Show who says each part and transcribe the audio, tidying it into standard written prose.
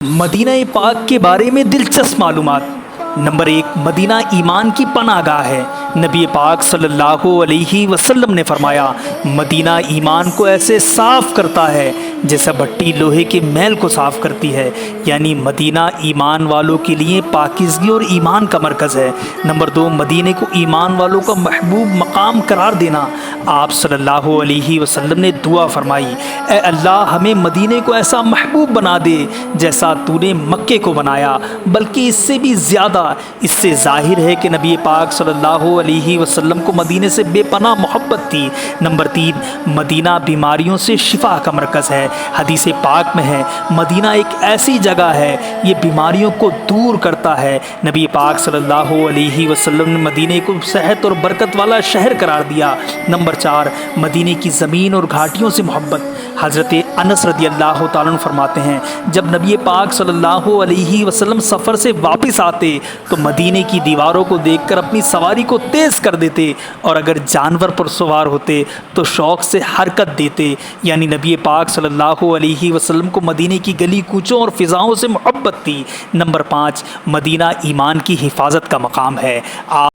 Speaker 1: مدینہ پاک کے بارے میں دلچسپ معلومات۔ نمبر 1، مدینہ ایمان کی پناہ گاہ ہے۔ نبی پاک صلی اللہ علیہ وسلم نے فرمایا، مدینہ ایمان کو ایسے صاف کرتا ہے جیسا بھٹی لوہے کے میل کو صاف کرتی ہے، یعنی مدینہ ایمان والوں کے لیے پاکیزگی اور ایمان کا مرکز ہے۔ نمبر 2، مدینہ کو ایمان والوں کا محبوب مقام قرار دینا۔ آپ صلی اللہ علیہ وسلم نے دعا فرمائی، اے اللہ ہمیں مدینہ کو ایسا محبوب بنا دے جیسا تو نے مکے کو بنایا، بلکہ اس سے بھی زیادہ۔ اس سے ظاہر ہے کہ نبی پاک صلی اللہ علیہ وسلم کو مدینہ سے بے پناہ محبت تھی۔ نمبر 3، مدینہ بیماریوں سے شفا کا مرکز ہے۔ حدیث پاک میں ہے، مدینہ ایک ایسی جگہ ہے یہ بیماریوں کو دور کرتا ہے۔ نبی پاک صلی اللہ علیہ وسلم نے مدینہ کو صحت اور برکت والا شہر قرار دیا۔ نمبر 4، مدینہ کی زمین اور گھاٹیوں سے محبت۔ حضرت انس رضی اللہ تعالیٰ عنہ فرماتے ہیں، جب نبی پاک صلی اللہ علیہ وسلم سفر سے واپس آتے تو مدینہ کی دیواروں کو دیکھ کر اپنی سواری کو تیز کر دیتے، اور اگر جانور پر سوار ہوتے تو شوق سے حرکت دیتے، یعنی نبی پاک صلی اللہ علیہ وسلم کو مدینہ کی گلی کوچوں اور فضاؤں سے محبت تھی۔ نمبر 5، مدینہ ایمان کی حفاظت کا مقام ہے۔